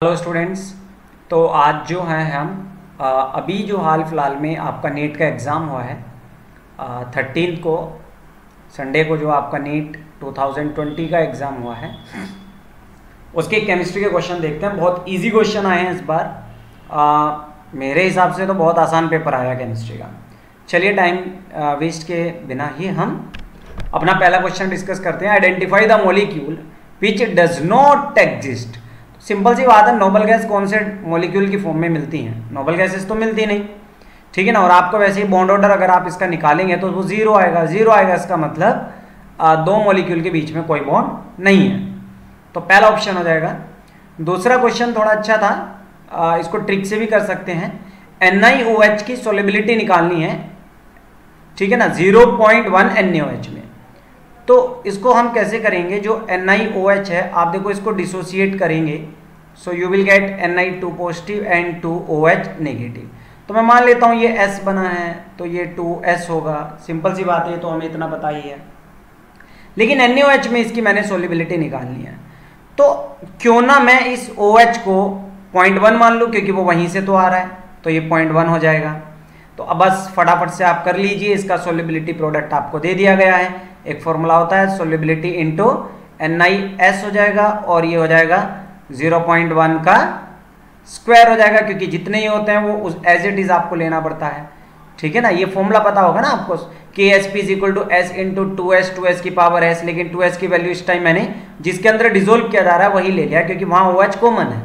Hello students. तो आज जो है हम अभी जो हाल फिलहाल में आपका नीट का एग्ज़ाम हुआ है 13 को, संडे को जो आपका नीट 2020 का एग्ज़ाम हुआ है उसके केमिस्ट्री के क्वेश्चन देखते हैं। बहुत इजी क्वेश्चन आए हैं इस बार। मेरे हिसाब से तो बहुत आसान पेपर आया केमिस्ट्री का। चलिए टाइम वेस्ट के बिना ही हम अपना पहला क्वेश्चन डिस्कस करते हैं। Identify the molecule which does not exist. Simple सी बात है, नोबल गैस कौन से मॉलिक्यूल की फॉर्म में मिलती हैं? नोबल गैसेस तो मिलती नहीं, ठीक है ना। और आपको वैसे ही बॉन्ड ऑर्डर अगर आप इसका निकालेंगे तो वो जीरो आएगा। जीरो आएगा इसका मतलब दो मॉलिक्यूल के बीच में कोई बॉन्ड नहीं है। तो पहला ऑप्शन हो जाएगा। दूसरा क्वेश्चन थोड़ा अच्छा था, इसको ट्रिक से भी कर सकते हैं। NiOH की सोलिबिलिटी निकालनी है, ठीक है ना, 0.1 NaOH में। तो इसको हम कैसे करेंगे? जो NiOH है, आप देखो इसको डिसोसिएट करेंगे, so you will get Ni2 positive and 2OH negative. तो मैं मान लेता हूँ ये S बना है तो ये 2S होगा। सिंपल सी बात है, तो हमें इतना पता ही है। लेकिन NaOH में इसकी मैंने सोलिबिलिटी निकालनी है, तो क्यों ना मैं इस OH को 0.1 मान लूँ, क्योंकि वो वहीं से तो आ रहा है, तो ये 0.1 हो जाएगा। तो अब बस फटाफट से आप कर लीजिए, इसका सोलिबिलिटी प्रोडक्ट आपको दे दिया गया है। एक फॉर्मूला होता है सोलिबिलिटी इनटू NiS हो जाएगा, और ये हो जाएगा 0.1 का स्क्वायर हो जाएगा, क्योंकि जितने ही होते हैं वो एज इट इज आपको लेना पड़ता है, ठीक है ना। ये फॉर्मूला पता होगा ना आपको, KSP = S into 2S, 2S की पावर S। लेकिन 2S की वैल्यू इस टाइम मैंने जिसके अंदर डिसोल्व किया जा रहा है वही ले लिया, क्योंकि वहां OH कॉमन है,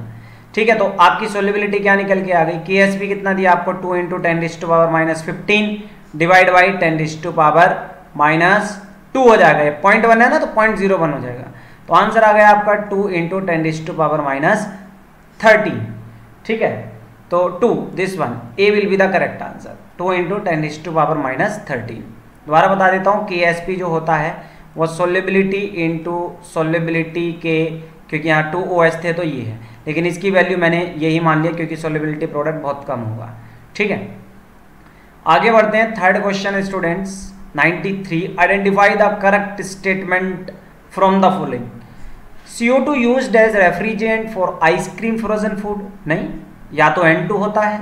ठीक है। तो आपकी सोलिबिलिटी क्या निकल के आ गई? KSP कितना दिया आपको? 2 इंटू 10⁻⁻15 डिवाइड बाई 10⁻⁻2 हो जाएगा। 0.1 है ना, तो 0.01 हो जाएगा। तो आंसर आ गया आपका 2 इंटू 10⁻⁻13, ठीक है। तो 2, this one A will be the correct answer, 2 into 10⁻13। दोबारा बता देता हूँ, KSP जो होता है वो सोलिबिलिटी इंटू सोलिबिलिटी के, क्योंकि यहाँ 2OH थे तो ये है, लेकिन इसकी वैल्यू मैंने यही मान लिया क्योंकि सोलिबिलिटी प्रोडक्ट बहुत कम होगा, ठीक है। आगे बढ़ते हैं। Third question students 93, identify the correct statement from the following. CO2 used as refrigerant for ice cream frozen food. नहीं, या तो N2 होता है,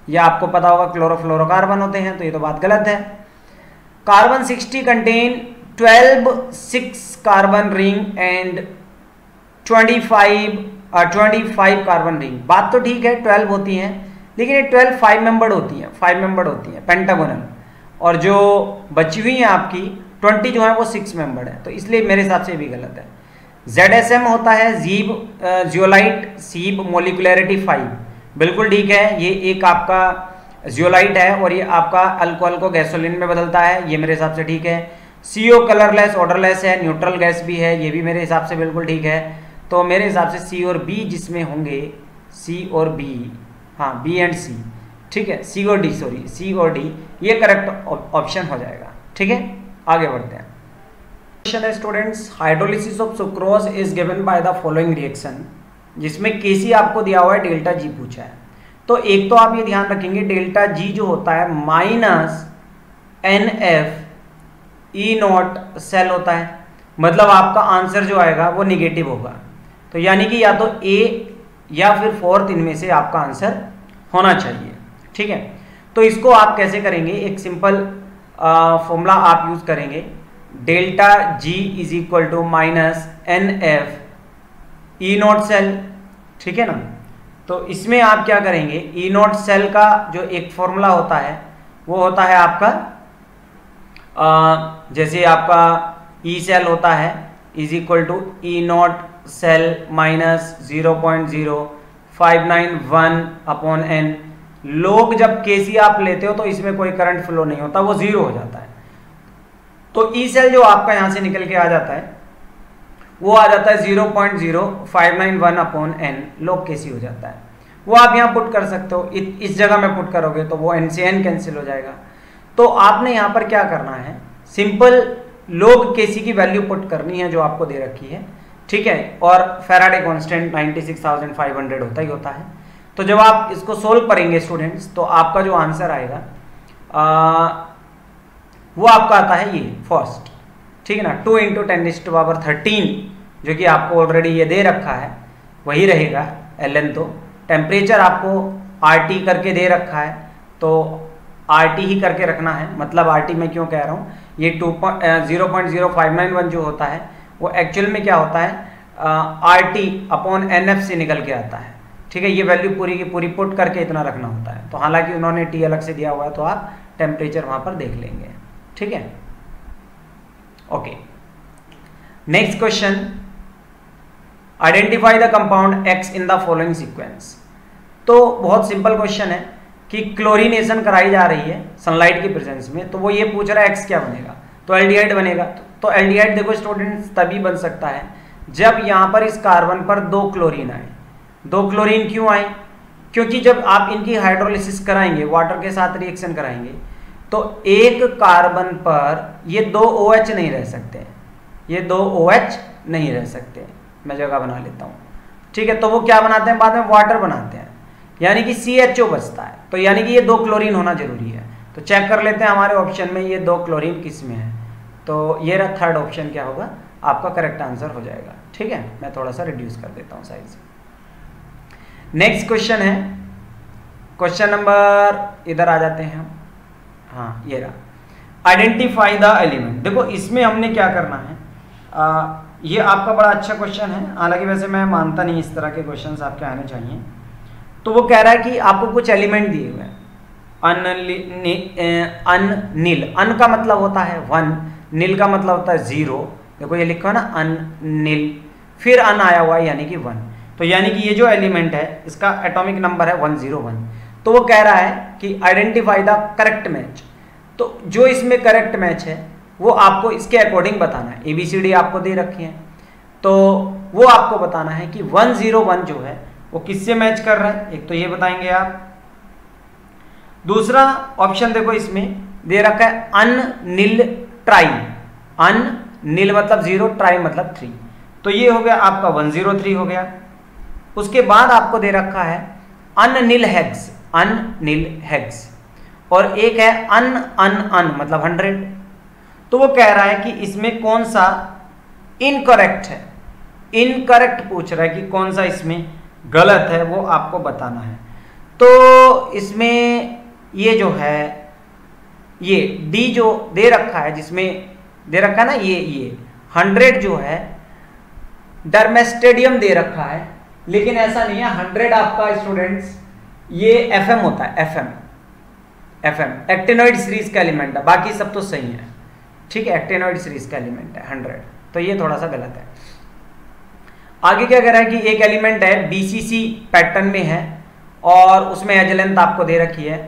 या आपको पता होगा क्लोरोफ्लोरोकार्बन होते हैं, तो ये तो बात गलत है। Carbon 60 contain 12 6 carbon ring and 25 carbon ring. बात तो ठीक है, 12 होती हैं, लेकिन ये 12 5 मेंबर्ड होती हैं, 5 मेंबर्ड होती हैं पेंटागोनल। और जो बची हुई है आपकी 20 जो है वो 6 मेंबर्ड है, तो इसलिए मेरे हिसाब से भी गलत है। ZSM होता है जीब जियोलाइट सीब मोलिकुलरिटी 5, बिल्कुल ठीक है। ये एक आपका जियोलाइट है और ये आपका अल्कोहल को गैसोलीन में बदलता है, ये मेरे हिसाब से ठीक है। CO कलरलेस ऑर्डरलेस है, न्यूट्रल गैस भी है, ये भी मेरे हिसाब से बिल्कुल ठीक है। तो मेरे हिसाब से C और B जिसमें होंगे, C और B, हाँ B एंड C, ठीक है, C और D, सॉरी C और D, ये करेक्ट ऑप्शन हो जाएगा, ठीक है। आगे बढ़ते हैं। क्वेश्चन है students, hydrolysis of sucrose is given by the following reaction, जिसमें Kc आपको दिया हुआ है, डेल्टा G पूछा है। तो एक तो आप ये ध्यान रखेंगे, डेल्टा G जो होता है -NF सेल होता है, मतलब आपका आंसर जो आएगा वो निगेटिव होगा। तो यानी कि या तो A या फिर फोर्थ इनमें से आपका आंसर होना चाहिए, ठीक है। तो इसको आप कैसे करेंगे? एक सिंपल फॉर्मूला आप यूज करेंगे, delta G is equal to -NF E0 cell, ठीक है ना। तो इसमें आप क्या करेंगे, E0 सेल का जो एक फॉर्मूला होता है वो होता है आपका जैसे आपका E सेल होता है is equal to E0 cell -0.0591/n। लोग जब Kc आप लेते हो तो इसमें कोई करंट फ्लो नहीं होता, वो जीरो हो जाता है। तो E सेल जो आपका यहां से निकल के आ जाता है वो आ जाता है 0.0591/n log Kc हो जाता है। वो आप यहां पुट कर सकते हो, इस जगह में पुट करोगे तो वो n से n कैंसिल हो जाएगा। तो आपने यहां पर क्या करना है, सिंपल log Kc की वैल्यू पुट करनी है जो आपको दे रखी है, ठीक है। और फैराडे कांस्टेंट 96,500 होता ही होता है। तो जब आप इसको सोल्व करेंगे स्टूडेंट्स, तो आपका जो आंसर आएगा वो आपका आता है ये फर्स्ट, ठीक है ना, 2 इंटू 10⁻13, जो कि आपको ऑलरेडी ये दे रखा है वही रहेगा, ln, तो टेम्परेचर आपको RT करके दे रखा है, तो RT ही करके रखना है। मतलब RT मैं क्यों कह रहा हूँ, ये 0.0591 जो होता है वो एक्चुअल में क्या होता है, RT अपॉन NF से निकल के आता है। ठीक है, ये वैल्यू पूरी की पूरी पुट करके इतना रखना होता है। तो हालांकि उन्होंने T अलग से दिया हुआ है, तो आप टेम्परेचर वहां पर देख लेंगे। ठीक है, okay. Next question, identify the compound X in the following sequence. तो बहुत सिंपल क्वेश्चन है कि क्लोरीनेशन कराई जा रही है सनलाइट की प्रेजेंस में, तो वो ये पूछ रहा है X क्या बनेगा, तो एल्डिहाइड बनेगा। तो एल्डिहाइड देखो स्टूडेंट्स तभी बन सकता है जब यहां पर इस कार्बन पर 2 क्लोरीन आए। 2 क्लोरीन क्यों आए, क्योंकि जब आप इनकी हाइड्रोलिसिस कराएंगे, वाटर के साथ रिएक्शन कराएंगे, तो एक कार्बन पर ये 2 OH नहीं रह सकते, ये 2 OH नहीं रह सकते। मैं जगह बना लेता हूँ। ठीक है, तो वो क्या बनाते हैं बाद में, वाटर बनाते हैं, यानी कि CHO बचता है। तो यानी कि ये 2 क्लोरीन होना जरूरी है। तो चेक कर लेते हैं हमारे ऑप्शन में ये 2 क्लोरीन किस में है। तो ये रहा थर्ड ऑप्शन क्या होगा, आपका करेक्ट आंसर हो जाएगा। ठीक है, मैं थोड़ा सा रिड्यूस कर देता हूँ साइज। नेक्स्ट क्वेश्चन है, क्वेश्चन नंबर, इधर आ जाते हैं हम, हाँ ये रहा, आइडेंटिफाई द एलिमेंट। देखो इसमें हमने क्या करना है, ये आपका बड़ा अच्छा क्वेश्चन है, हालांकि वैसे मैं मानता नहीं इस तरह के क्वेश्चंस आपके आने चाहिए। तो वो कह रहा है कि आपको कुछ एलिमेंट दिए हुए हैं, अननील, अन का मतलब होता है 1, नील का मतलब होता है 0। देखो ये लिखा है ना अननील, फिर अन आया हुआ है यानी कि 1। तो यानी कि ये जो एलिमेंट है इसका एटॉमिक नंबर है 101। तो वो कह रहा है कि आइडेंटिफाई द करेक्ट मैच। तो जो इसमें करेक्ट मैच है वो आपको इसके अकॉर्डिंग बताना है। ABCD आपको दे रखी है, तो वो आपको बताना है कि 101 जो है वो किससे मैच कर रहा है, एक तो ये बताएंगे आप। दूसरा ऑप्शन देखो इसमें दे रखा है अननील ट्राई, अननील मतलब 0, ट्राई मतलब 3। तो ये हो गया आपका 103 हो गया। उसके बाद आपको दे रखा है अननील हेक्स, अननील हेक्स, और एक है अन मतलब 100। तो वो कह रहा है कि इसमें कौन सा इनकरेक्ट है, इनकरेक्ट पूछ रहा है कि कौन सा इसमें गलत है, वो आपको बताना है। तो इसमें ये जो है, ये डी जो दे रखा है, जिसमें दे रखा है ना ये 100 जो है डर्मेस्टेडियम दे रखा है, लेकिन ऐसा नहीं है। 100 आपका स्टूडेंट्स ये FM होता है, FM एक्टिनोइड सीरीज का एलिमेंट है, बाकी सब तो सही है। ठीक है, एक्टिनोइड सीरीज का एलिमेंट है 100, तो ये थोड़ा सा गलत है। आगे क्या कह रहा है कि एक एलिमेंट है BCC पैटर्न में है और उसमें एज लेंथ आपको दे रखी है,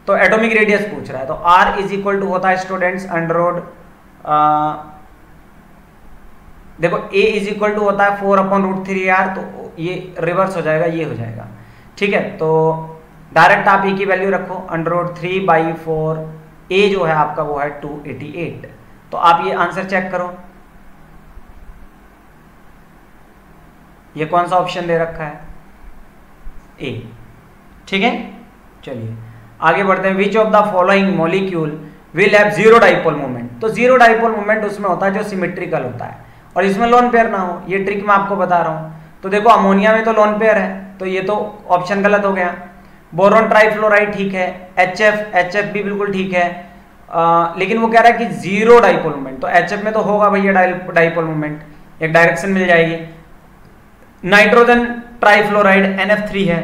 तो एटॉमिक रेडियस पूछ रहा है। तो R इज इक्वल टू होता है स्टूडेंट्स अंडर देखो A इज इक्वल टू होता है 4/√3R, तो ये रिवर्स हो जाएगा, ये हो जाएगा। ठीक है, तो डायरेक्ट आप A की वैल्यू रखो √3/4, A जो है आपका वो है 288। तो आप ये आंसर चेक करो, ये कौन सा ऑप्शन दे रखा है, A। ठीक है, चलिए आगे बढ़ते हैं। विच of the following molecule will have 0 dipole moment. तो 0 डाइपोल मोमेंट उसमें होता है जो सिमेट्रिकल होता है और इसमें लोन पेयर ना हो, ये ट्रिक मैं आपको बता रहा हूं। तो देखो अमोनिया में तो लोन पेयर है, तो ये तो ऑप्शन गलत हो गया। बोरॉन ट्राइफ्लोराइड ठीक है, HF भी बिल्कुल ठीक है, लेकिन वो कह रहा है कि 0 डाइपोल मोमेंट। तो HF में तो होगा भैया डाइपोल मोमेंट, एक डायरेक्शन मिल जाएगी। नाइट्रोजन ट्राइफ्लोराइड NF3 है,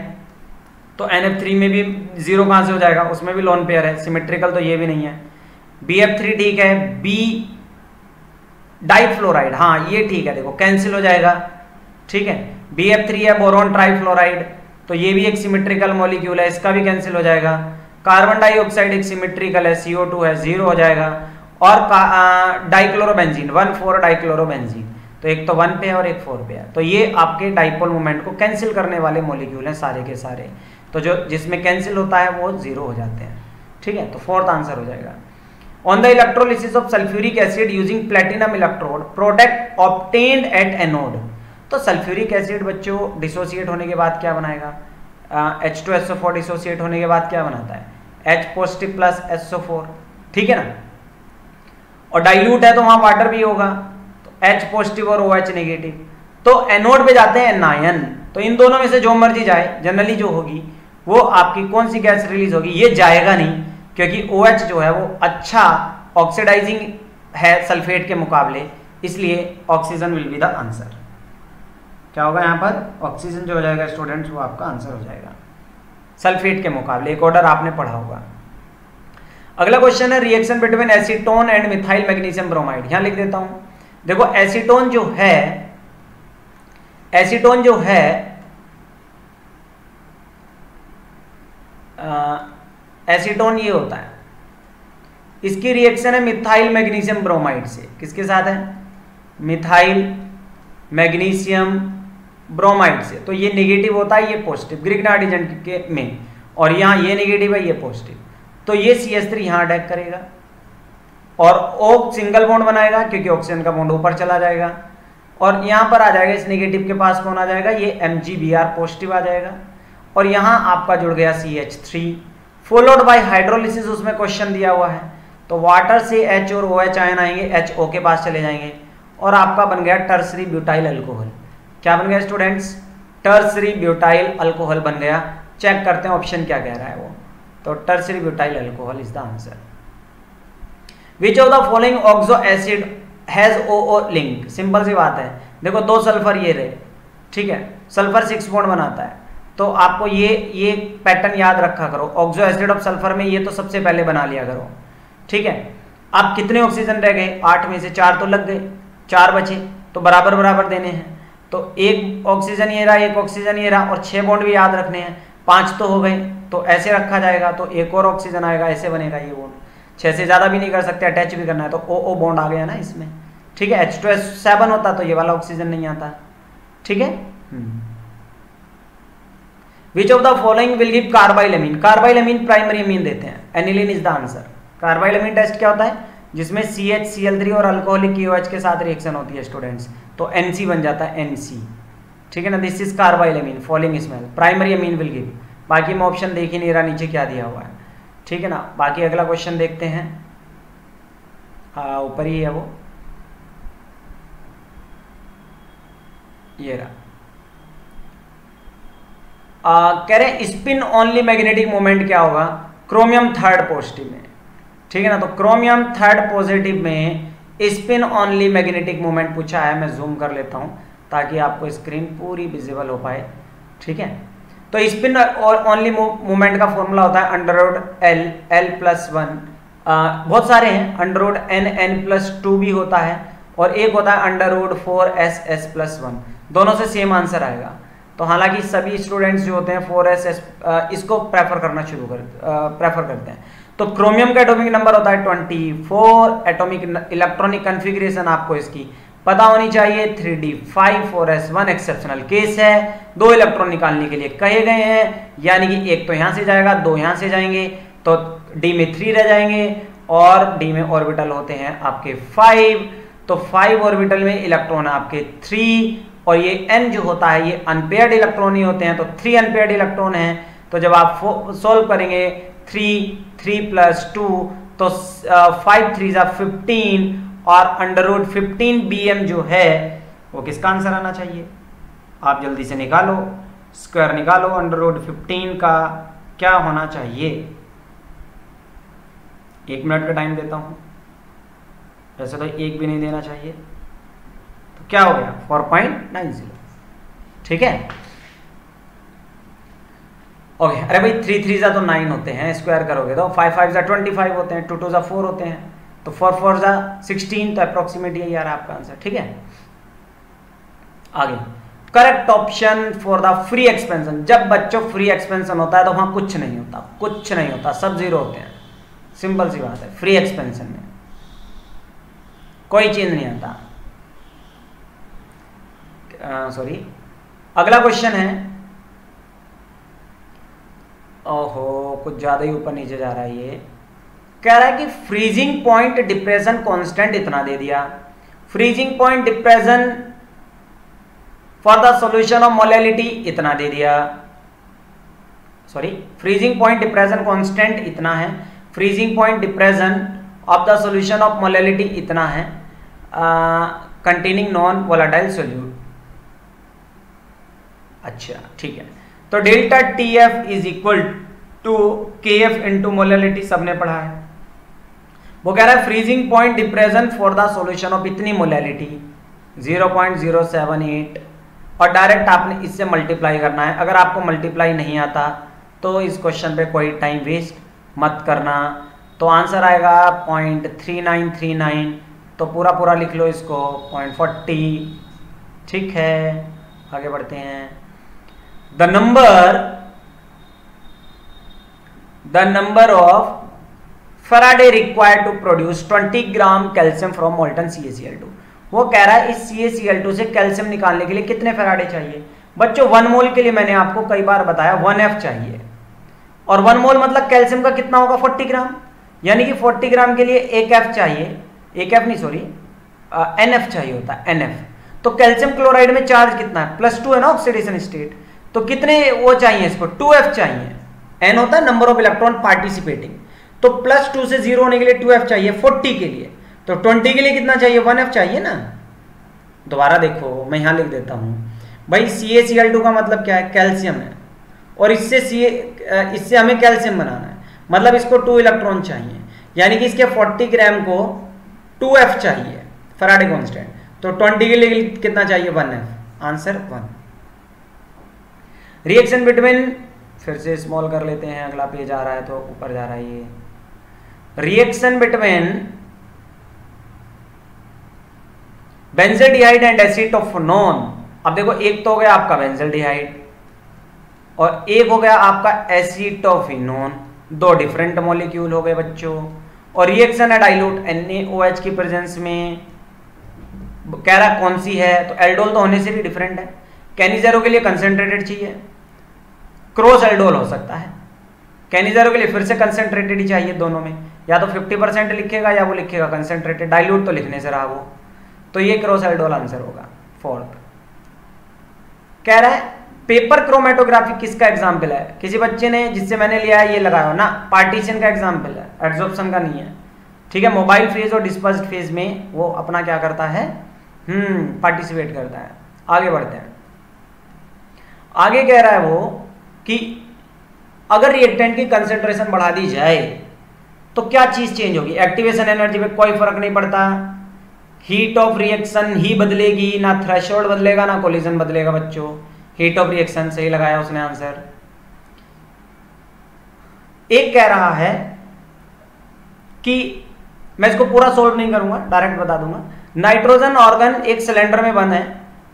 तो NF3 में भी 0 कहां से हो जाएगा, उसमें भी लोन पेयर है, सिमेट्रिकल तो ये भी नहीं है। BF3 ठीक है, B डाइफ्लोराइड, हाँ ये ठीक है, देखो कैंसिल हो जाएगा। ठीक है, BF3 है बोरॉन ट्राइफ्लोराइड, तो ये भी एक सिमेट्रिकल मॉलिक्यूल है, इसका भी कैंसिल हो जाएगा। कार्बन डाइऑक्साइड एक सिमेट्रिकल है, CO2 है, 0 हो जाएगा। और डाइक्लोरोबेंजीन 1,4 डाइक्लोरोबेंजीन, तो एक तो 1 पे है और एक 4 पे है, तो ये आपके डाइपोल मोमेंट को कैंसिल करने वाले मॉलिक्यूल हैं सारे के सारे। तो जो जिसमें कैंसिल होता है वो 0 हो जाते हैं। ठीक है, तो फोर्थ आंसर हो जाएगा। On the electrolysis of sulphuric acid using platinum electrode product obtained at anode. तो सल्फ्यूरिक एसिड बच्चों डिसोसिएट होने के बाद क्या बनाएगा, H2SO4 डिसोसिएट होने के बाद क्या बनाता है, H पॉजिटिव प्लस SO4। ठीक है ना, और डाइल्यूट है तो वहां वाटर भी होगा, तो H पॉजिटिव और OH नेगेटिव। तो एनोड पे जाते हैं एनायन, तो इन दोनों में से जो मर्जी जाए, जनरली जो होगी वो आपकी कौन सी गैस रिलीज होगी, ये जाएगा नहीं, क्योंकि OH जो है वो अच्छा ऑक्सीडाइजिंग है सल्फेट के मुकाबले, इसलिए oxygen will be the answer. क्या होगा यहाँ पर, ऑक्सीजन जो हो जाएगा स्टूडेंट्स वो आपका आंसर हो जाएगा सल्फेट के मुकाबले। एक ऑर्डर आपने पढ़ा होगा। अगला क्वेश्चन है reaction between acetone and methyl magnesium bromide. यहां लिख देता हूं, देखो एसीटोन जो है एसीटोन ये होता है, इसकी रिएक्शन है मिथाइल मैग्नीशियम ब्रोमाइड से। किसके साथ है, मिथाइल मैग्नीशियम ब्रोमाइड से। तो ये नेगेटिव होता है, ये पॉजिटिव ग्रिग्नार्ड एजेंट के में, और यहाँ ये नेगेटिव है, ये पॉजिटिव। तो ये CH3 यहाँ अटैक करेगा और O सिंगल बॉन्ड बनाएगा, क्योंकि ऑक्सीजन का बॉन्ड ऊपर चला जाएगा, और यहाँ पर आ जाएगा इस नेगेटिव के पास कौन आ जाएगा, ये MgBr पॉजिटिव आ जाएगा, और यहाँ आपका जुड़ गया CH3 फॉलोड बाय हाइड्रोलिसिस। उसमें क्वेश्चन दिया हुआ है, तो वाटर से H और OH आयन आएंगे, HO के पास चले जाएंगे, और आपका बन गया टर्सरी ब्यूटाइल अल्कोहल। क्या बन गया स्टूडेंट्स, टर्सरी ब्यूटाइल अल्कोहल बन गया। चेक करते हैं ऑप्शन क्या कह रहा है वो, तो tertiary butyl alcohol is the answer. Which of the following oxo acid has OO link. Simple सी बात है, देखो दो सल्फर ये रहे, ठीक है, सल्फर 6 बॉन्ड बनाता है, तो आपको ये पैटर्न याद रखा करो। ऑक्सो एसिड ऑफ सल्फर में ये तो सबसे पहले बना लिया करो, ठीक है। अब कितने ऑक्सीजन रह गए, 8 में से 4 तो लग गए, 4 बचे, तो बराबर बराबर देने हैं। तो एक ऑक्सीजन ये रहा, एक ऑक्सीजन ये रहा, और 6 बॉन्ड भी याद रखने हैं, 5 तो हो गए, तो ऐसे रखा जाएगा, तो एक और ऑक्सीजन आएगा, ऐसे बनेगा ये बॉन्ड। 6 से ज़्यादा भी नहीं कर सकते, अटैच भी करना है, तो OO बॉन्ड आ गया ना इसमें, ठीक है। H2S7 होता तो ये वाला ऑक्सीजन नहीं आता, ठीक है। Which of the following will give carbylamine. Carbylamine primary amine देते हैं, aniline is the answer. Carbylamine test क्या होता है, जिसमें CH Cl3 और अल्कोहलिक OH के साथ रिएक्शन होती है स्टूडेंट्स, तो NC बन जाता है, NC, ठीक है ना। This is carbylamine falling smell, primary amine will give. बाकी मैं ऑप्शन देख ही नहीं रहा नीचे क्या दिया हुआ है, ठीक है ना। बाकी अगला क्वेश्चन देखते हैं, ऊपर ही है वो, ये रहा। कह रहे हैं स्पिन ओनली मैग्नेटिक मोमेंट क्या होगा, क्रोमियम 3rd पॉजिटिव में, ठीक है ना। तो क्रोमियम 3rd पॉजिटिव में स्पिन ओनली मैग्नेटिक मोमेंट पूछा है। मैं जूम कर लेता हूं ताकि आपको स्क्रीन पूरी विजिबल हो पाए, ठीक है। तो स्पिन और ओनली मोमेंट का फॉर्मूला होता है √L+1, बहुत सारे हैं, √N+2 भी होता है, और एक होता है √4SS+1, दोनों से सेम आंसर आएगा। तो हालांकि सभी स्टूडेंट्स जो होते हैं 4SS इसको प्रेफर करते हैं। तो क्रोमियम का एटॉमिक नंबर होता है 24, एटॉमिक इलेक्ट्रॉनिक कन्फिग्रेशन आपको इसकी पता होनी चाहिए 3d5 4s1 एक्सेप्शनल केस है, 2 इलेक्ट्रॉन निकालने के लिए कहे गए हैं, यानी कि एक तो यहां से जाएगा, 2 यहां से जाएंगे, तो d में 3 रह जाएंगे, और d में ऑर्बिटल होते हैं आपके 5, तो 5 ऑर्बिटल में इलेक्ट्रॉन आपके 3, और ये n जो होता है ये अनपेयर्ड इलेक्ट्रॉन ही होते हैं, तो 3 अनपेयर्ड इलेक्ट्रॉन हैं। तो जब आप सॉल्व करेंगे 3 + 2, तो 5 3 15, और √15 bm जो है वो किसका आंसर आना चाहिए, आप जल्दी से निकालो, स्क्वायर निकालो, √15 का क्या होना चाहिए। 1 मिनट का टाइम देता हूं, वैसे तो 1 भी नहीं देना चाहिए। तो क्या हो गया 4.90, ठीक है। ओके, अरे भाई 3 3 तो 9 होते हैं, स्क्वायर करोगे तो 5 5 25 होते हैं, 2 2 4 होते हैं, तो 4 4 16, तो अप्रोक्सीमेट यही आ रहा है आपका आंसर, ठीक है। आगे correct option for the free expansion. जब बच्चों फ्री एक्सपेंशन होता है तो वहां कुछ नहीं होता, कुछ नहीं होता, सब 0 होते हैं, सिंपल सी बात है। फ्री एक्सपेंशन में कोई चीज नहीं आता। सॉरी, अगला क्वेश्चन है, ओहो कुछ ज्यादा ही ऊपर नीचे जा रहा है। ये कह रहा है कि फ्रीजिंग पॉइंट डिप्रेशन कांस्टेंट इतना दे दिया, freezing point depression for the solution of molality इतना दे दिया, sorry freezing point depression constant इतना है, freezing point depression of the solution of molality इतना है, कंटेनिंग नॉन वोलेटाइल सोल्यूट। अच्छा ठीक है, तो delta T F is equal to K F into molality, सबने पढ़ा है। वो कह रहा है freezing point depression for the solution of इतनी मोलैलिटी 0.078, और डायरेक्ट आपने इससे मल्टीप्लाई करना है। अगर आपको मल्टीप्लाई नहीं आता तो इस क्वेश्चन पे कोई टाइम वेस्ट मत करना। तो आंसर आएगा 0.3939, तो पूरा पूरा लिख लो इसको 0.40। ठीक है, आगे बढ़ते हैं। The number of Faraday required to produce 20 gram calcium from molten CaCl2। वो कह रहा है इस CaCl2 से कैल्शियम निकालने के लिए कितने फैराडे चाहिए। बच्चों 1 मोल के लिए मैंने आपको कई बार बताया 1F चाहिए, और 1 मोल मतलब कैल्शियम का कितना होगा 40 ग्राम, यानी कि 40 ग्राम के लिए 1 F चाहिए, 1 F नहीं सॉरी NF चाहिए होता है, NF। तो कैल्शियम क्लोराइड में चार्ज कितना है, +2 है ना ऑक्सीडेशन स्टेट, तो कितने वो चाहिए इसको 2F चाहिए। N होता है नंबर ऑफ इलेक्ट्रॉन पार्टिसिपेटिंग, तो +2 से 0 होने के लिए 2F चाहिए 40 के लिए, तो 20 के लिए कितना चाहिए 1F चाहिए ना। दोबारा देखो मैं यहां लिख देता हूं भाई, CaCl2 का मतलब क्या है, कैल्शियम है, और इससे हमें कैल्शियम बनाना है, मतलब इसको 2 इलेक्ट्रॉन चाहिए, यानी कि इसके 40 ग्राम को 2F चाहिए फैराडे कांस्टेंट, तो 20 के लिए कितना चाहिए 1F, आंसर 1। रिएक्शन बिटवीन, फिर से स्मॉल कर लेते हैं, अगला पेज आ रहा है तो ऊपर जा रहा है ये। Reaction between benzaldehyde and acetophenone. अब देखो एक तो हो गया आपका बेंजोडिहाइड और एक हो गया आपका एसीटोफेनोन, दो डिफरेंट मॉलिक्यूल हो गए बच्चों। और रिएक्शन है डाइल्यूट NaOH की प्रेजेंस में, कह रहा कौन सी है, तो एल्डोल तो होने से भी डिफरेंट है। कैनिजेरो के लिए कंसेंट्रेटेड चाहिए, क्रॉस एल्डोल हो सकता है। कैनिजेरो के लिए फिर से कंसेंट्रेटेड ही चाहिए, दोनों में या तो 50% लिखेगा या वो लिखेगा कंसेंट्रेटेड, डाइल्यूट तो लिखने से रहा वो, तो ये क्रॉस एल्डोल आंसर होगा 4th। कह रहा है पेपर क्रोमेटोग्राफी किसका एग्जाम्पल है, किसी बच्चे ने जिससे मैंने लिया है ये लगाया हो ना, पार्टीशन का एग्जाम्पल है, एड्सॉर्प्शन का नहीं है। ठीक है, मोबाइल फेज और डिस्पर्स्ड फेज में वो अपना क्या करता है, पार्टिसिपेट करता है। आगे बढ़ते हैं, आगे कह रहा है वो कि अगर रिएक्टेंट की कंसेंट्रेशन बढ़ा दी जाए तो क्या चीज चेंज होगी, एक्टिवेशन एनर्जी पे कोई फर्क नहीं पड़ता, हीट ऑफ रिएक्शन ही बदलेगी, ना थ्रेशोल्ड बदलेगा ना कोलिजन बदलेगा बच्चों। हीट ऑफ रिएक्शन सही लगाया उसने आंसर। एक कह रहा है कि मैं इसको पूरा सोल्व नहीं करूंगा, डायरेक्ट बता दूंगा। नाइट्रोजन ऑर्गन एक सिलेंडर में बंद है,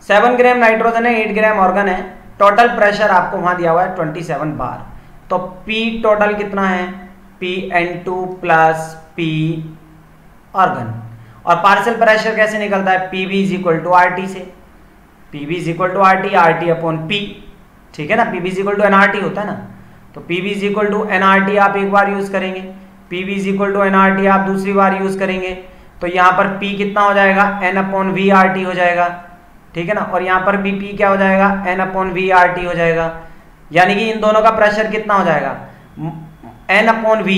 7 ग्राम नाइट्रोजन है, 8 ग्राम ऑर्गन है, टोटल प्रेशर आपको वहां दिया हुआ है 27 बार। तो P टोटल कितना है, Pn2 प्लस P ऑर्गन। और पार्शियल प्रेशर कैसे निकलता है, PV is equal to RT से, PV is equal to RT, RT upon P। ठीक है ना, PV is equal to NRT होता है ना, तो PV is equal to NRT आप एक बार यूज करेंगे, PV is equal to NRT आप दूसरी बार यूज करेंगे, तो यहाँ पर P कितना हो जाएगा, N अपॉन V RT हो जाएगा। ठीक है ना, और यहाँ पर भी P क्या हो जाएगा, N अपॉन V RT हो जाएगा, यानी कि इन दोनों का प्रेशर कितना हो जाएगा, N upon V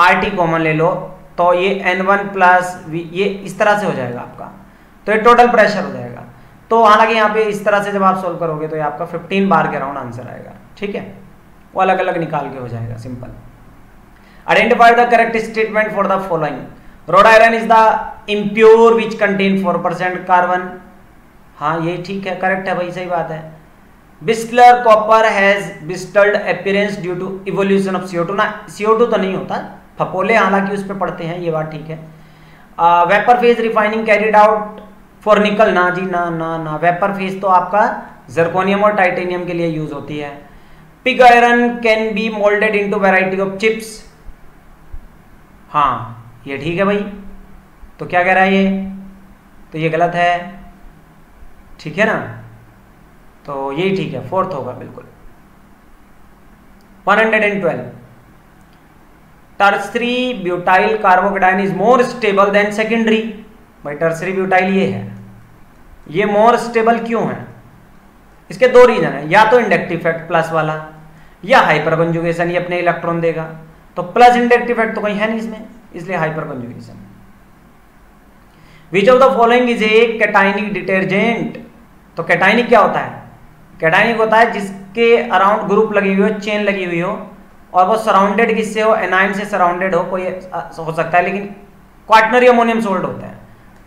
RT common ले लो, तो ये N1 प्लस V, ये इस तरह से हो जाएगा आपका, तो ये टोटल प्रेशर हो जाएगा। तो हालांकि यहाँ पे इस तरह से जब आप सोल्व करोगे तो ये आपका 15 बार के अराउंड आंसर आएगा। ठीक है, वो अलग अलग निकाल के हो जाएगा, simple. Identify the correct statement for the following, road iron is the impure which contain 4% carbon. हाँ ये ठीक है, करेक्ट है भाई, सही बात है। Blister copper has blistered appearance due to evolution of CO2 ना, CO2 तो नहीं होता, फपोले हालांकि उस पर पड़ते हैं, ये बात ठीक है। Vapour phase refining carried out for निकल, ना जी ना ना ना, वेपर फेज तो आपका जर्कोनियम और टाइटेनियम के लिए यूज होती है। Pig iron can be moulded into variety of chips, हाँ ये ठीक है भाई। तो क्या कह रहा है ये, तो ये गलत है, ठीक है ना, तो यही ठीक है, 4th होगा बिल्कुल। 112 tertiary butyl carbocation is more stable then secondary. भाई टर्सरी ब्यूटाइल ये है, ये मोर स्टेबल क्यों है, इसके दो रीजन है, या तो इंडक्टिव इफेक्ट प्लस वाला, या हाइपर कंजुगेशन, ये अपने इलेक्ट्रॉन देगा, तो प्लस इंडक्टिव इफेक्ट तो कहीं है नहीं इसमें, इसलिए hyper conjugation. Which of the following is A cationic detergent, तो कैटाइनिक क्या होता है, कैटायनिक होता है जिसके अराउंड ग्रुप लगी हुई हो, चेन लगी हुई हो, और वो सराउंडेड किससे हो, एनायन से सराउंडेड हो, कोई हो सकता है, लेकिन क्वाटनरी अमोनियम सोल्ट होता है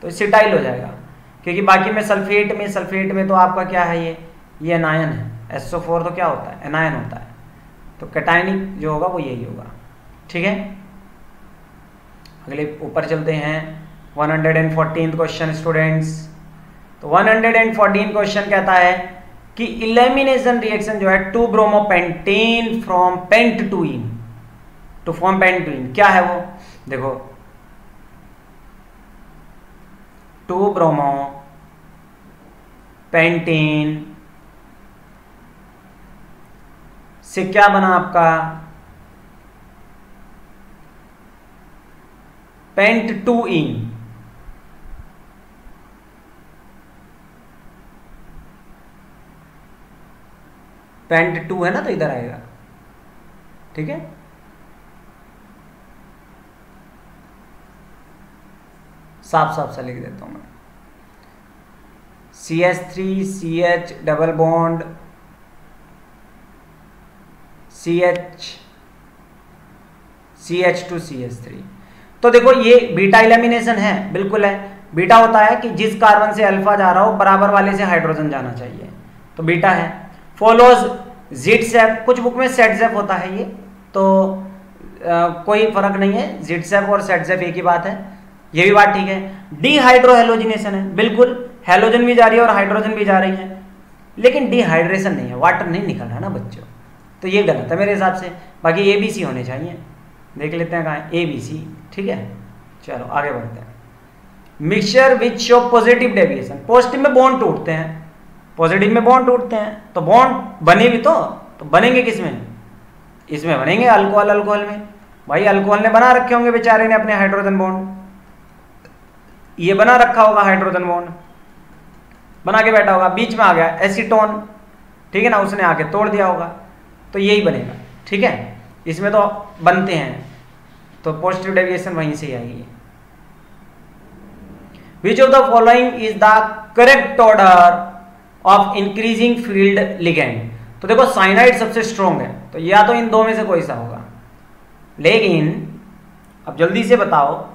तो सिटाइल हो जाएगा, क्योंकि बाकी में सल्फेट में तो आपका क्या है, ये एनायन है। SO4 तो क्या होता है, एनायन होता है। तो कैटायनिक जो होगा वो यही होगा। ठीक है, अगले ऊपर चलते हैं। 114 क्वेश्चन स्टूडेंट्स। तो 114 क्वेश्चन कहता है कि इलेमिनेशन रिएक्शन जो है 2 bromopentane from pent two ene to form pent two yne, क्या है वो, देखो 2 ब्रोमोपेंटेन से क्या बना आपका, पेंट टू इन। पेंट 2 है ना, तो इधर आएगा। ठीक है, साफ साफ सा लिख देता हूं मैं। CH3 CH double bond CH2 CH3। तो देखो ये बीटा इलेमिनेशन है, बिल्कुल है। बीटा होता है कि जिस कार्बन से अल्फा जा रहा हो बराबर वाले से हाइड्रोजन जाना चाहिए, तो बीटा है। फॉलोज जिटसेप, कुछ बुक में सेटसेप होता है ये, तो कोई फर्क नहीं है, जिटसेप और सेटसेप एक ही बात है, ये भी बात ठीक है। डिहाइड्रोहेलोजिनेशन है, बिल्कुल हेलोजन भी जा रही है और हाइड्रोजन भी जा रही है, लेकिन डिहाइड्रेशन नहीं है, वाटर नहीं निकल रहा ना बच्चों, तो ये गलत है मेरे हिसाब से। बाकी ABC होने चाहिए, देख लेते हैं कहाँ है ABC। ठीक है, चलो आगे बढ़ते हैं। Mixture which show positive deviation, positive में बॉन्ड टूटते हैं, पॉजिटिव में बॉन्ड टूटते हैं, तो बॉन्ड बने भी तो बनेंगे किस में, इसमें बनेंगे अल्कोहल में। भाई अल्कोहल ने बना रखे होंगे बेचारे ने अपने हाइड्रोजन बॉन्ड, ये बना रखा होगा हाइड्रोजन बॉन्ड, बना के बैठा होगा, बीच में आ गया एसीटोन, ठीक है ना, उसने आके तोड़ दिया होगा, तो यही बनेगा। ठीक है, इसमें तो बनते हैं, तो पॉजिटिव डेविएशन वहीं से ही आएगी। विच of the following is the correct order of increasing field ligand. तो देखो साइनाइड सबसे स्ट्रॉन्ग है, तो या तो इन दो में से कोई सा होगा, लेकिन अब जल्दी से बताओ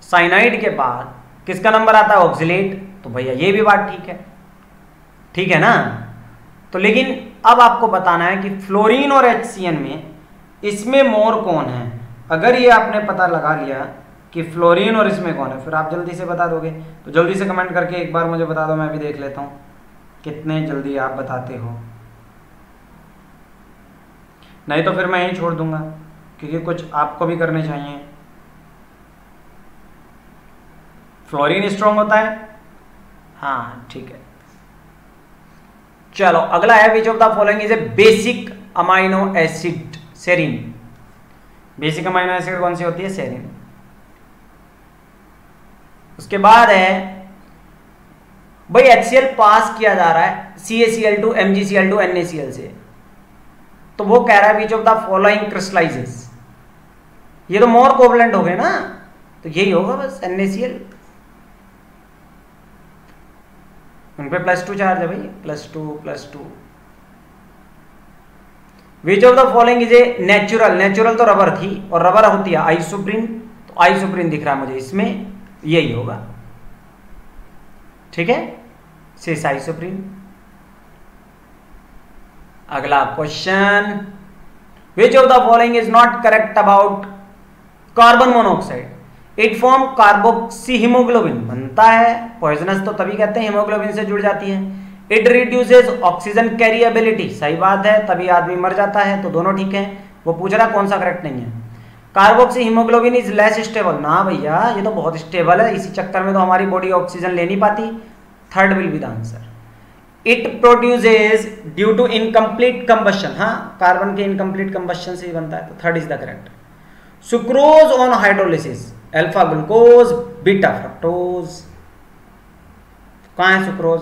साइनाइड के बाद किसका नंबर आता है, ऑक्सिलेट, तो भैया ये भी बात ठीक है ना। तो लेकिन अब आपको बताना है कि फ्लोरीन और HCN में इसमें मोर कौन है। अगर ये आपने पता लगा लिया कि फ्लोरीन और इसमें कौन है, फिर आप जल्दी से बता दोगे। तो जल्दी से कमेंट करके एक बार मुझे बता दो, मैं भी देख लेता हूँ कितने जल्दी आप बताते हो, नहीं तो फिर मैं यहीं छोड़ दूंगा, क्योंकि कुछ आपको भी करने चाहिए। फ्लोरीन स्ट्रॉन्ग होता है, हाँ ठीक है। चलो अगला है, which of the following is a basic amino acid, serine. Basic amino acid कौन सी होती है, सेरिन। उसके बाद है भाई HCl पास किया जा रहा है CaCl2 MgCl2 NaCl से, तो वो कह रहा है which of the following crystallises. ये तो मोर कोवलेंट हो गए ना, तो यही होगा बस NaCl, उन पे +2 चार्ज है भाई, +2 विच of the following is a natural तो रबर थी, और रबर होती है आइसोप्रीन, तो आइसोप्रीन दिख रहा है मुझे इसमें, यही होगा। ठीक है, सिस आइसोप्रीन। अगला question, which of the following is not correct about carbon monoxide. It form carboxy haemoglobin, बनता है पॉइजनस तो तभी कहते हैं हीमोग्लोबिन से जुड़ जाती है। इट रिड्यूसेस ऑक्सीजन कैरिएबिलिटी, सही बात है, तभी आदमी मर जाता है, तो दोनों ठीक है। वो पूछ रहा कौन सा करेक्ट नहीं है। Carboxy haemoglobin is less stable, ना भैया ये तो बहुत स्टेबल है, इसी चक्कर में तो हमारी बॉडी ऑक्सीजन ले नहीं पाती। Third will be the answer. It produces due to incomplete combustion, हाँ कार्बन के इनकम्प्लीट कंबशन से ही बनता है, तो third is the correct. Sucrose on hydrolysis, alpha glucose beta fructose, कहां है सुक्रोज,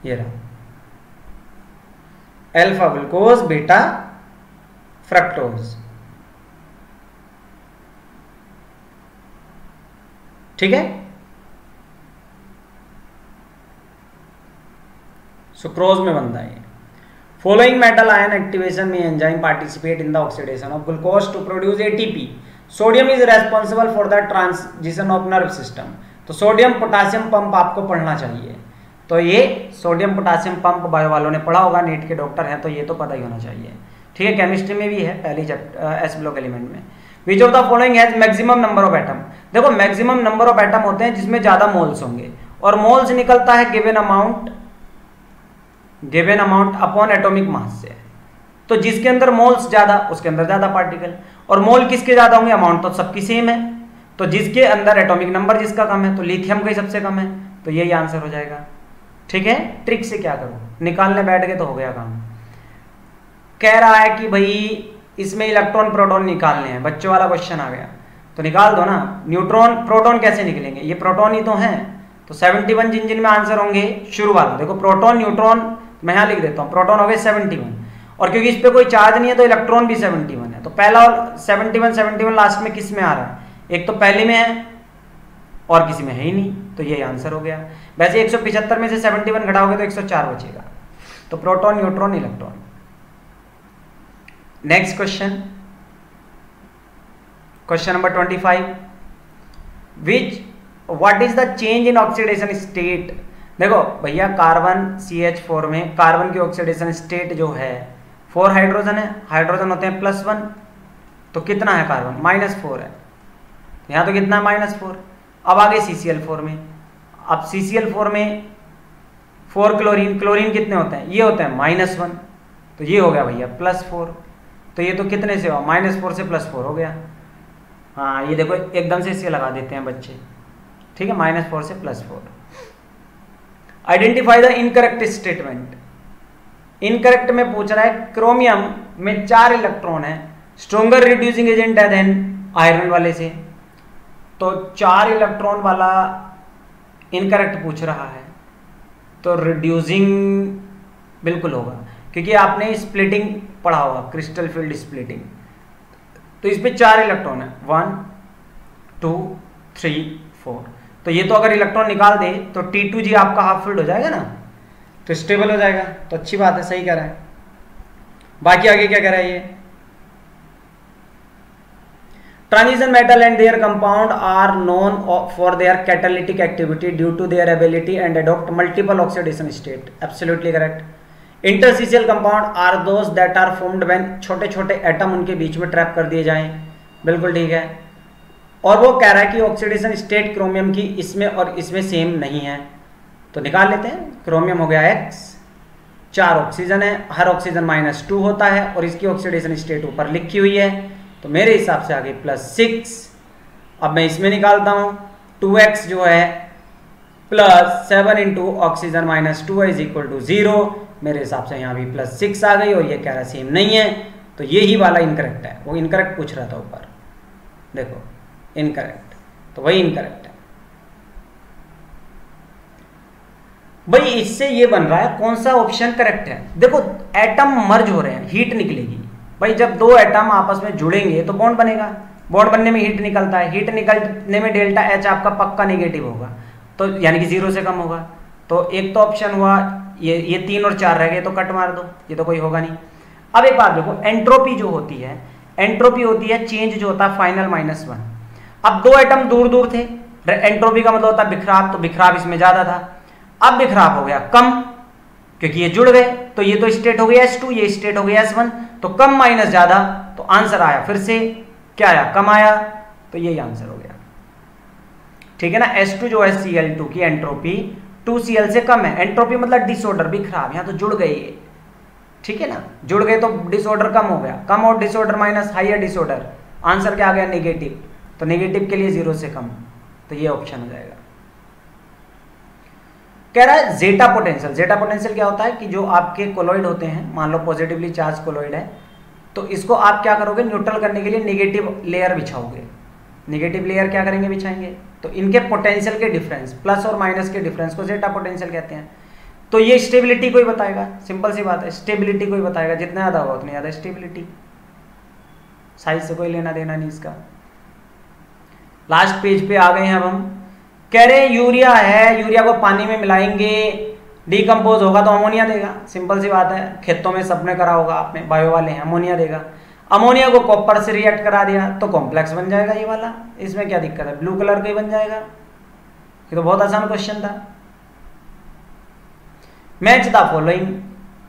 ये रहा, अल्फा ग्लूकोज बीटा फ्रक्टोज। ठीक है, सुक्रोज में बनता है। फॉलोइंग मेटल आयन एक्टिवेशन में enzyme participate in the oxidation of glucose to produce ATP. Sodium is responsible for the transition of nerve system. तो सोडियम पोटासियम पंप आपको पढ़ना चाहिए। तो ये सोडियम पोटासियम पंप बायो वालों ने पढ़ा होगा, नीट के डॉक्टर हैं तो ये तो पता ही होना चाहिए। ठीक है, केमिस्ट्री में भी है पहली एस ब्लॉक एलिमेंट में। विच of the following has maximum number of atom. देखो मैक्सिमम नंबर ऑफ एटम होते हैं जिसमें ज्यादा मोल्स होंगे, और मोल्स निकलता है given amount upon atomic mass से। तो जिसके अंदर मोल्स ज्यादा उसके अंदर ज्यादा पार्टिकल, और मोल किसके ज्यादा होंगे, अमाउंट तो सबकी सेम है। तो जिसके अंदर एटॉमिक नंबर जिसका कम है, तो लिथियम का ही सबसे कम है, तो यही आंसर हो जाएगा। ठीक है, ट्रिक से क्या करो, निकालने बैठ गए तो हो गया काम। कह रहा है कि भाई इसमें इलेक्ट्रॉन प्रोटॉन निकालने हैं, बच्चों वाला क्वेश्चन आ गया, तो निकाल दो ना। न्यूट्रॉन प्रोटॉन कैसे निकलेंगे, ये प्रोटॉन ही तो हैं। तो 71 जिन में आंसर होंगे शुरू वाला, देखो प्रोटॉन न्यूट्रॉन मैं यहाँ लिख देता हूँ, प्रोटॉन हो गए 71, और क्योंकि इस पे कोई चार्ज नहीं है तो इलेक्ट्रॉन भी 71 है। तो पहला 71 लास्ट में किस में आ रहा है, एक तो पहले में है और किसी में है ही नहीं, तो ये आंसर हो गया। वैसे 175 में से 71 घटाओगे तो 104 बचेगा। तो proton neutron electron. Next question, question number 25, what is the change in oxidation state. देखो भैया कार्बन CH4 में कार्बन की ऑक्सीडेशन स्टेट जो है 4 हाइड्रोजन है, हाइड्रोजन होते हैं +1, तो कितना है कार्बन, -4 है। यहाँ तो कितना है -4। अब आगे CCl4 में, अब CCl4 में 4 क्लोरीन कितने होते हैं, ये होते हैं -1, तो ये हो गया भैया +4। तो ये तो कितने से हुआ, -4 से +4 हो गया। हाँ ये देखो एकदम से इसे लगा देते हैं बच्चे, ठीक है, -4 से +4। Identify the incorrect statement. Incorrect में पूछ रहा है क्रोमियम में 4 इलेक्ट्रॉन है, स्ट्रोंगर रिड्यूसिंग एजेंट है देन आयरन वाले से। तो 4 इलेक्ट्रॉन वाला इनकरेक्ट पूछ रहा है, तो रिड्यूसिंग बिल्कुल होगा, क्योंकि आपने स्प्लिटिंग पढ़ा होगा, क्रिस्टल फील्ड स्प्लिटिंग। तो इस पे 4 इलेक्ट्रॉन है, 1 2 3 4। तो ये तो अगर इलेक्ट्रॉन निकाल दे तो T2G आपका हाफ फील्ड हो जाएगा ना, तो स्टेबल हो जाएगा। तो अच्छी बात है, सही कह रहा है। बाकी आगे क्या कह रहा है ये, transition metal and their compound are known for their catalytic activity due to their ability and adopt multiple oxidation state. Absolutely correct. Interstitial compound are those that are formed when छोटे छोटे एटम उनके बीच में trap कर दिए जाएं। बिल्कुल ठीक है। और वो कह रहा है कि ऑक्सीडेशन स्टेट क्रोमियम की इसमें और इसमें सेम नहीं है, तो निकाल लेते हैं। क्रोमियम हो गया X, 4 ऑक्सीजन है, हर ऑक्सीजन -2 होता है, और इसकी ऑक्सीडेशन स्टेट ऊपर लिखी हुई है, तो मेरे हिसाब से आ गई +6। अब मैं इसमें निकालता हूँ, 2X जो है +7 into oxygen -2 is equal to 0। मेरे हिसाब से यहाँ भी +6 आ गई, और ये कह रहा सेम नहीं है, तो ये ही वाला इनकरेक्ट है। वो इनकरेक्ट पूछ रहा था ऊपर, देखो इनकरेक्ट, तो वही इनकरेक्ट है भाई। इससे ये बन रहा है कौन सा ऑप्शन करेक्ट है। देखो एटम मर्ज हो रहे हैं, हीट निकलेगी भाई। जब 2 एटम आपस में जुड़ेंगे तो बॉन्ड बनेगा, बॉन्ड बनने में हीट निकलता है, हीट निकलने में डेल्टा H आपका पक्का नेगेटिव होगा, तो यानी कि 0 से कम होगा। तो एक तो ऑप्शन हुआ ये 3 और 4 रह गए, तो कट मार दो, ये तो कोई होगा नहीं। अब एक बात देखो, एंट्रोपी जो होती है, एंट्रोपी होती है चेंज जो होता है फाइनल -1। अब 2 एटम दूर दूर थे, एंट्रोपी का मतलब होता है बिखराव, तो बिखराव इसमें ज्यादा था। अब बिखराव हो गया कम, क्योंकि ये जुड़ गए, तो ये तो स्टेट हो गया S2, ये स्टेट हो गया S1, तो कम माइनस ज्यादा, तो आंसर आया फिर से क्या आया, कम आया, तो यही आंसर हो गया। ठीक है ना। S2 जो है Cl2 की एंट्रोपी 2Cl से कम है। एंट्रोपी मतलब डिसऑर्डर, बिखराव, यहां तो जुड़ गए ये, ठीक है ना, जुड़ गए तो डिसऑर्डर कम हो गया, कम और disorder minus higher disorder, answer क्या आ गया, नेगेटिव। तो नेगेटिव के लिए 0 से कम, तो ये ऑप्शन हो जाएगा। कह रहा है जेटा पोटेंशियल। जेटा पोटेंशियल क्या होता है कि जो आपके कोलॉइड होते हैं, मान लो पॉजिटिवली चार्ज कोलॉइड है, तो इसको आप क्या करोगे, न्यूट्रल करने के लिए नेगेटिव लेयर बिछाओगे। नेगेटिव लेयर क्या करेंगे, बिछाएंगे, तो इनके पोटेंशियल के डिफरेंस, प्लस और माइनस के डिफरेंस को जेटा पोटेंशियल कहते हैं। तो ये स्टेबिलिटी कोई बताएगा, सिंपल सी बात है, स्टेबिलिटी कोई बताएगा, जितना ज्यादा होगा उतनी ज्यादा स्टेबिलिटी, साइज से कोई लेना देना नहीं इसका। लास्ट पेज पे आ गए हैं अब हम। कह रहे यूरिया है, यूरिया को पानी में मिलाएंगे, डिकम्पोज होगा तो अमोनिया देगा, सिंपल सी बात है, खेतों में सबने करा होगा आपने, बायो वाले हैं, अमोनिया देगा। अमोनिया को कॉपर से रिएक्ट करा दिया तो कॉम्प्लेक्स बन जाएगा ये वाला, इसमें क्या दिक्कत है, ब्लू कलर का ही बन जाएगा। ये तो बहुत आसान क्वेश्चन था। मैच द फॉलोइंग,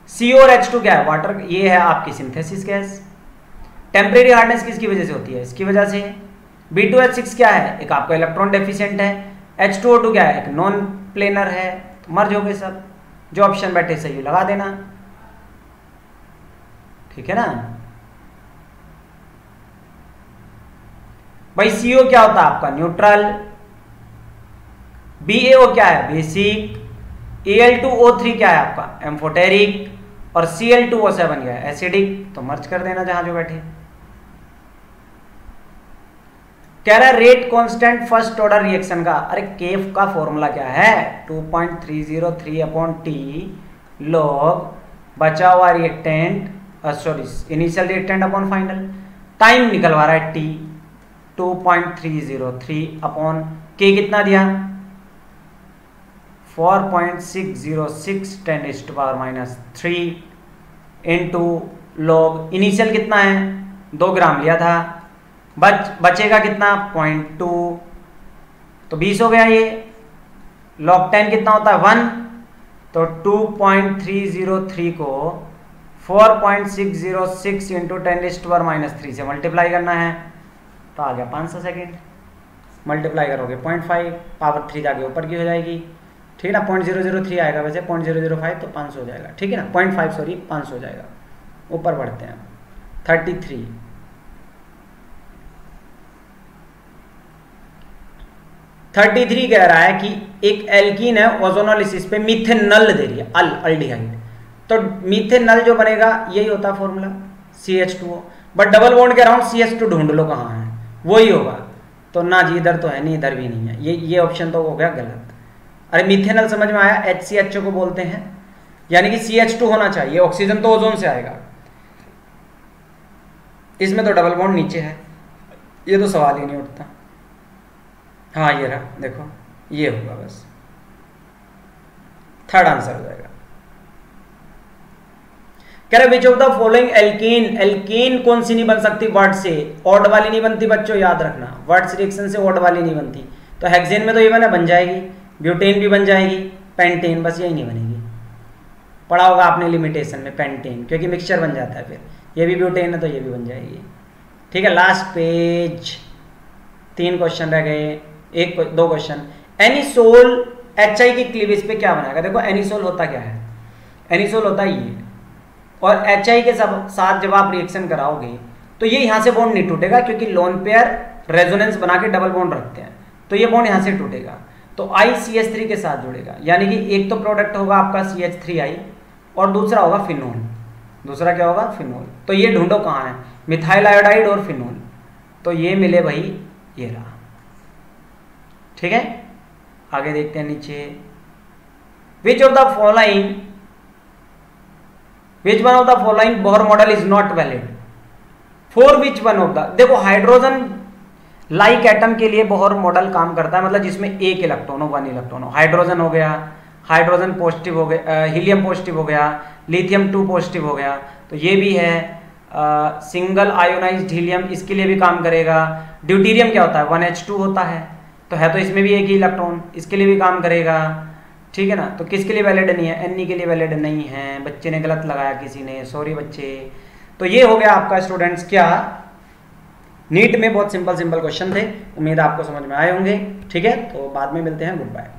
CO और H2 क्या है, वाटर, ये है आपकी सिंथेसिस गैस। टेम्परेरी हार्डनेस किसकी वजह से होती है, इसकी वजह से। B2H6 क्या है, एक आपका इलेक्ट्रॉन डेफिशिएंट है। H2O2 क्या है, एक नॉन प्लेनर है। तो मर्ज हो गए सब, जो ऑप्शन बैठे सही लगा देना, ठीक है ना भाई। CO क्या होता है आपका, न्यूट्रल। BaO क्या है, बेसिक। Al2O3 क्या है आपका, एम्फोटेरिक। और Cl2O7 क्या है, एसिडिक। तो मर्ज कर देना जहां जो बैठे। कह रहा है rate constant first order reaction का, अरे केफ का फॉर्मूला क्या है, 2.303/T लॉग बचा हुआ reactant, sorry initial reactant upon final. Time निकलवा रहा है T, 2.303/K कितना दिया, 4.606 10⁻³ इंटू लॉग इनिशियल कितना है 2 ग्राम लिया था, बचेगा कितना 0.2, तो 20 हो गया ये। log 10 कितना होता है 1, तो 2.303 को 4.606 इंटू 10⁻³ से मल्टीप्लाई करना है, तो आ गया 500 सेकेंड। मल्टीप्लाई करोगे 0.5, पावर 3 जाके ऊपर की हो जाएगी, ठीक है ना। 0.003 आएगा वैसे, 0.005 तो 500 हो जाएगा, ठीक है ना। 0.5 सॉरी 500 हो जाएगा। ऊपर बढ़ते हैं 33। 33 कह रहा है कि एक एल्कीन है, ओजोनोलिसिस पे मिथेनल दे रही है, अल्डिहाइड। तो मिथेनल जो बनेगा यही होता है formula, CH2O। But double bond के अराउंड CH2 ढूंढ लो कहाँ है, वही होगा। तो ना जी इधर तो है नहीं, इधर भी नहीं है, ये ऑप्शन तो हो गया गलत। अरे मिथेनल समझ में आया, HCHO को बोलते हैं, यानी कि CH2 होना चाहिए, ऑक्सीजन तो ओजोन से आएगा। इसमें तो डबल बॉन्ड नीचे है, ये तो सवाल ही नहीं उठता। हाँ ये रहा, देखो ये होगा, बस थर्ड आंसर हो जाएगा। कह रहे विच of the following alkene, alkene कौन सी नहीं बन सकती वर्ड से, ऑड वाली नहीं बनती बच्चों, याद रखना, वर्ड्स रिएक्शन से ऑड वाली नहीं बनती। तो हेक्सेन में तो ये बन जाएगी, ब्यूटेन भी बन जाएगी, पेंटेन बस यही नहीं बनेगी। पढ़ा होगा आपने लिमिटेशन में पेंटेन, क्योंकि मिक्सचर बन जाता है, फिर ये भी ब्यूटेन है तो ये भी बन जाएगी, ठीक है। लास्ट पेज, 3 क्वेश्चन रह गए, 2 क्वेश्चन। एनिसोल HI की क्लीवेज पे क्या बनाएगा, देखो एनिसोल होता क्या है, एनिसोल होता है ये, और HI के साथ जब आप रिएक्शन कराओगे तो ये यहाँ से बॉन्ड नहीं टूटेगा, क्योंकि लोन पेयर रेजोनेंस बना के डबल बॉन्ड रखते हैं, तो ये बॉन्ड यहाँ से टूटेगा, तो ICH3 के साथ जुड़ेगा, यानी कि एक तो प्रोडक्ट होगा आपका CH3I और दूसरा होगा फिनोल। दूसरा क्या होगा, फिनोल। तो ये ढूंढो कहाँ है, मिथाइल आयोडाइड और फिनोल, तो ये मिले भाई, ये रहा, ठीक है। आगे देखते हैं नीचे, विच of the following, which one of the following Bohr model is not valid, for which one of the, देखो हाइड्रोजन लाइक एटम के लिए बोहर मॉडल काम करता है, मतलब जिसमें एक इलेक्ट्रॉन हो, 1 इलेक्ट्रॉन हो। हाइड्रोजन हो गया, हाइड्रोजन पॉजिटिव हो गया, हीलियम पॉजिटिव हो गया, लिथियम 2 पॉजिटिव हो गया, तो ये भी है। सिंगल आयोनाइज्ड हीलियम इसके लिए भी काम करेगा। ड्यूटीरियम क्या होता है, 1H2 होता है तो इसमें भी एक ही इलेक्ट्रॉन, इसके लिए भी काम करेगा, ठीक है ना। तो किसके लिए वैलिड नहीं है, Ni के लिए वैलिड नहीं है, बच्चे ने गलत लगाया किसी ने, सॉरी बच्चे। तो ये हो गया आपका स्टूडेंट्स क्या, नीट में बहुत सिंपल क्वेश्चन थे, उम्मीद आपको समझ में आए होंगे, ठीक है। तो बाद में मिलते हैं, गुड बाय।